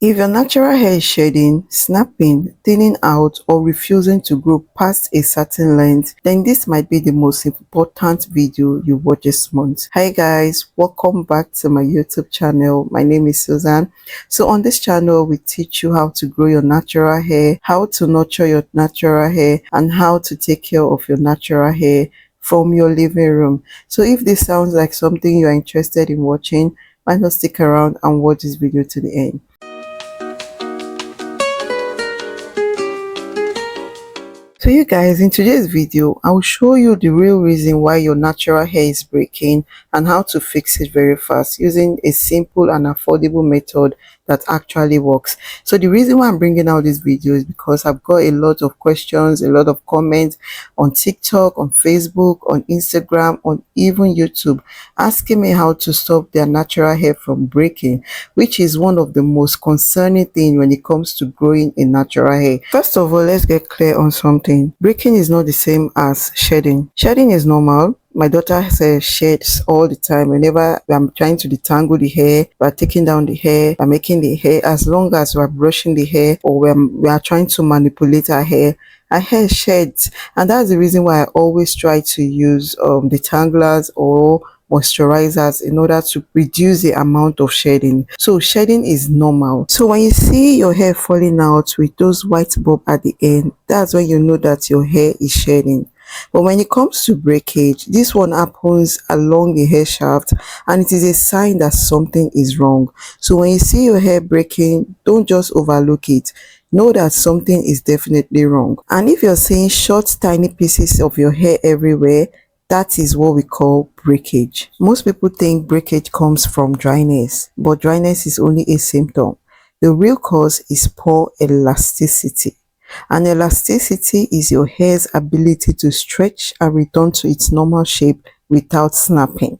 If your natural hair is shedding, snapping, thinning out, or refusing to grow past a certain length, then this might be the most important video you watch this month. Hi guys, welcome back to my YouTube channel. My name is Susan. So on this channel, we teach you how to grow your natural hair, how to nurture your natural hair, and how to take care of your natural hair from your living room. So if this sounds like something you are interested in watching, why not stick around and watch this video to the end. So you guys, in today's video, I will show you the real reason why your natural hair is breaking and how to fix it very fast using a simple and affordable method that actually works. So the reason why I'm bringing out this video is because I've got a lot of questions, a lot of comments on TikTok, on Facebook, on Instagram, on even YouTube, asking me how to stop their natural hair from breaking, which is one of the most concerning things when it comes to growing a natural hair. First of all, let's get clear on something. Breaking is not the same as shedding. Shedding is normal. My daughter sheds all the time. Whenever I'm trying to detangle the hair, we're taking down the hair, we're making the hair, as long as we're brushing the hair or we are trying to manipulate her hair sheds. And that's the reason why I always try to use detanglers or moisturizers in order to reduce the amount of shedding. So shedding is normal. So when you see your hair falling out with those white bob at the end, that's when you know that your hair is shedding. But when it comes to breakage, this one happens along the hair shaft and it is a sign that something is wrong. So when you see your hair breaking, don't just overlook it. Know that something is definitely wrong. And if you're seeing short, tiny pieces of your hair everywhere, that is what we call breakage. Most people think breakage comes from dryness, but dryness is only a symptom. The real cause is poor elasticity. And elasticity is your hair's ability to stretch and return to its normal shape without snapping.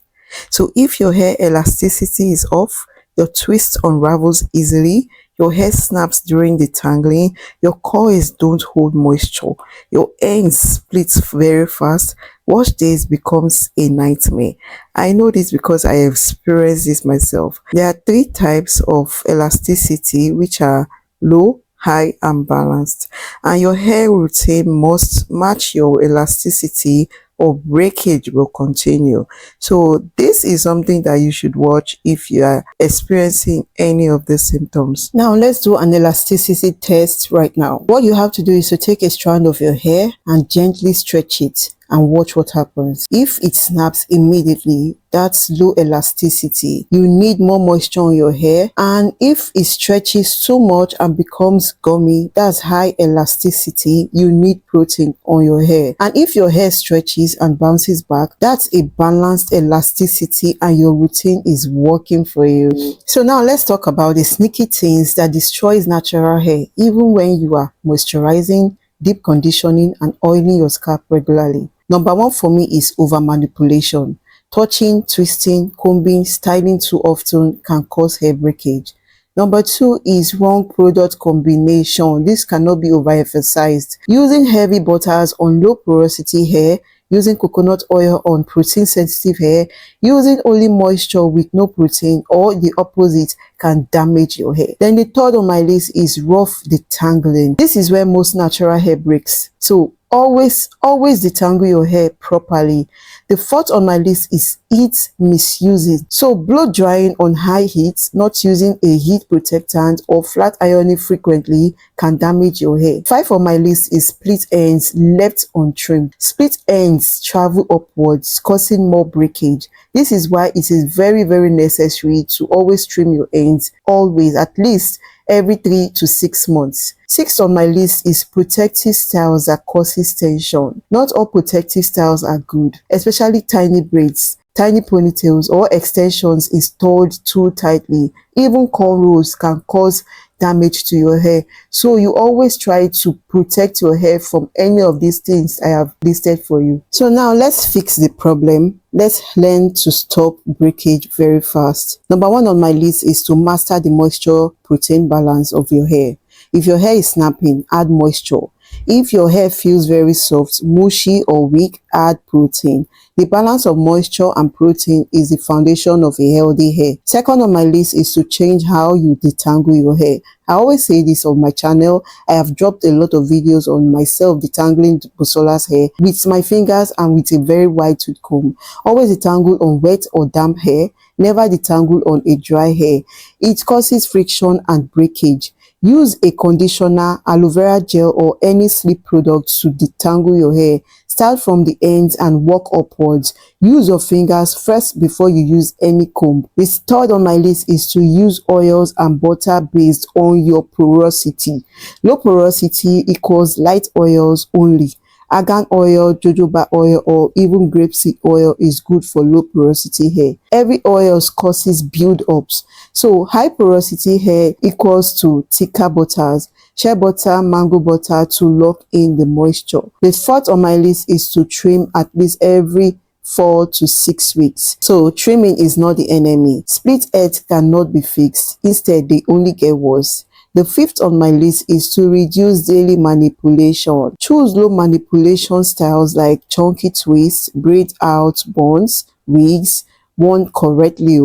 So if your hair elasticity is off, your twist unravels easily, your hair snaps during detangling, your coils don't hold moisture, your ends splits very fast, wash days becomes a nightmare. I know this because I have experienced this myself. There are three types of elasticity, which are low, high, and balanced, and your hair routine must match your elasticity or breakage will continue. So this is something that you should watch if you are experiencing any of the symptoms. Now let's do an elasticity test right now. What you have to do is to take a strand of your hair and gently stretch it and watch what happens. If it snaps immediately, that's low elasticity. You need more moisture on your hair. And if it stretches too much and becomes gummy, that's high elasticity. You need protein on your hair. And if your hair stretches and bounces back, that's a balanced elasticity and your routine is working for you. So now let's talk about the sneaky things that destroys natural hair even when you are moisturizing, deep conditioning, and oiling your scalp regularly. Number one for me is over manipulation. Touching, twisting, combing, styling too often can cause hair breakage. Number two is wrong product combination. This cannot be overemphasized. Using heavy butters on low porosity hair, using coconut oil on protein sensitive hair, using only moisture with no protein, or the opposite can damage your hair. Then the third on my list is rough detangling. This is where most natural hair breaks. So always detangle your hair properly. The fourth on my list is heat misusing. So blow drying on high heat, not using a heat protectant, or flat ironing frequently can damage your hair. 5 on my list is split ends left untrimmed. Split ends travel upwards, causing more breakage. This is why it is very necessary to always trim your ends, always, at least every 3 to 6 months. 6 on my list is protective styles that causes tension. Not all protective styles are good, especially tiny braids, tiny ponytails, or extensions installed too tightly. Even cornrows can cause damage to your hair. So you always try to protect your hair from any of these things I have listed for you. So now let's fix the problem. Let's learn to stop breakage very fast. Number one on my list is to master the moisture protein balance of your hair. If your hair is snapping, add moisture. If your hair feels very soft, mushy, or weak, add protein. The balance of moisture and protein is the foundation of a healthy hair. Second on my list is to change how you detangle your hair. I always say this on my channel. I have dropped a lot of videos on myself detangling Busola's hair with my fingers and with a very wide tooth comb. Always detangle on wet or damp hair, never detangle on a dry hair. It causes friction and breakage. Use a conditioner, aloe vera gel or any sleep product to detangle your hair. Start from the ends and work upwards. Use your fingers first before you use any comb. The third on my list is to use oils and butter based on your porosity. Low porosity equals light oils only. Argan oil, jojoba oil or even grapeseed oil is good for low porosity hair. Every oil causes build-ups. So high porosity hair equals to thicker butters. Shea butter, mango butter to lock in the moisture. The fourth on my list is to trim at least every 4 to 6 weeks. So trimming is not the enemy. Split ends cannot be fixed. Instead, they only get worse. The fifth on my list is to reduce daily manipulation. Choose low manipulation styles like chunky twists, braid out buns, wigs, worn correctly.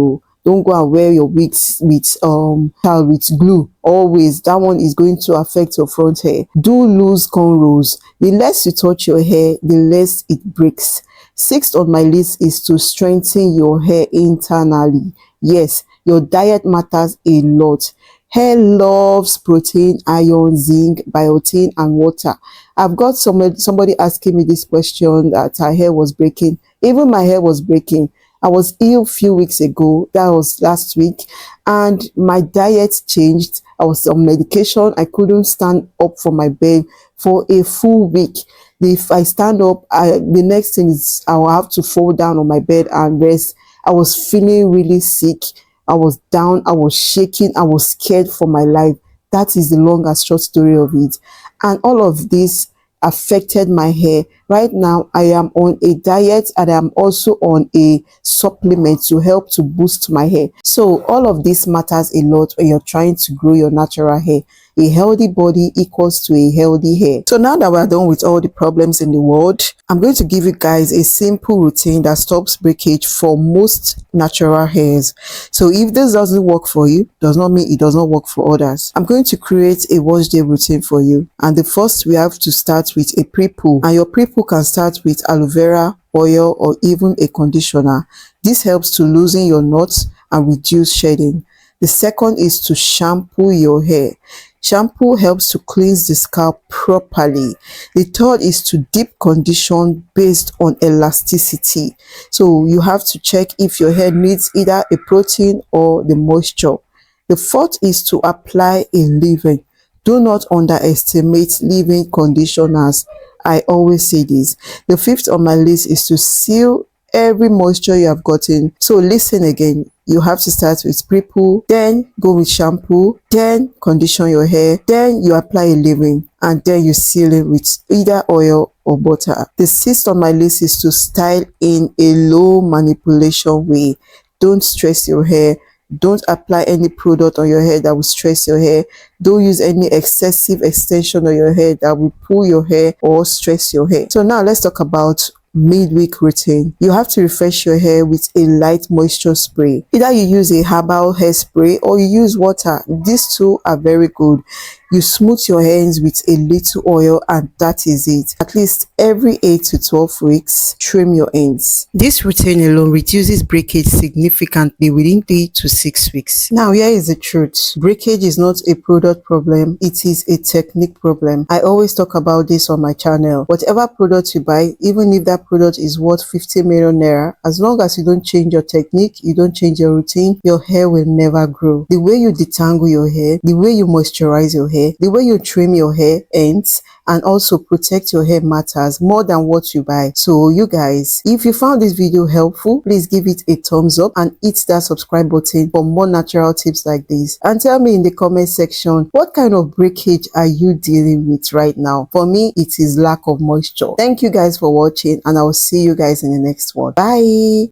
Don't go and wear your wigs with glue. Always, that one is going to affect your front hair. Do loose cornrows. The less you touch your hair, the less it breaks. Sixth on my list is to strengthen your hair internally. Yes, your diet matters a lot. Hair loves protein, iron, zinc, biotin, and water. I've got somebody asking me this question that her hair was breaking. Even my hair was breaking. I was ill a few weeks ago. That was last week. And my diet changed. I was on medication. I couldn't stand up from my bed for a full week. If I stand up, the next thing is I will have to fall down on my bed and rest. I was feeling really sick. I was down, I was shaking, I was scared for my life. That is the long and short story of it. And all of this affected my hair. Right now, I am on a diet and I'm also on a supplement to help to boost my hair. So all of this matters a lot when you're trying to grow your natural hair. A healthy body equals to a healthy hair. So now that we're done with all the problems in the world, I'm going to give you guys a simple routine that stops breakage for most natural hairs. So if this doesn't work for you, does not mean it does not work for others. I'm going to create a wash day routine for you. And the first, we have to start with a pre-poo. And your pre-poo can start with aloe vera, oil, or even a conditioner. This helps to loosen your knots and reduce shedding. The second is to shampoo your hair. Shampoo helps to cleanse the scalp properly. The third is to deep condition based on elasticity. So you have to check if your hair needs either a protein or the moisture. The fourth is to apply a leave-in. Do not underestimate leave-in conditioners. I always say this. The fifth on my list is to seal every moisture you have gotten. So listen again. You have to start with pre-poo, then go with shampoo, then condition your hair, then you apply a leave-in, and then you seal it with either oil or butter. The sixth on my list is to style in a low manipulation way. Don't stress your hair. Don't apply any product on your hair that will stress your hair. Don't use any excessive extension on your hair that will pull your hair or stress your hair. So now let's talk about midweek routine. You have to refresh your hair with a light moisture spray. Either you use a herbal hairspray or you use water. These two are very good. You smooth your hands with a little oil and that is it. At least every 8 to 12 weeks, trim your ends. This routine alone reduces breakage significantly within 3 to 6 weeks. Now here is the truth. Breakage is not a product problem. It is a technique problem. I always talk about this on my channel. Whatever product you buy, even if that product is worth 50 million naira, as long as you don't change your technique, you don't change your routine, your hair will never grow. The way you detangle your hair, the way you moisturize your hair, the way you trim your hair ends and also protect your hair matters more than what you buy. So you guys, if you found this video helpful, please give it a thumbs up and hit that subscribe button for more natural tips like this. And tell me in the comment section, what kind of breakage are you dealing with right now? For me, it is lack of moisture. Thank you guys for watching and I will see you guys in the next one. Bye.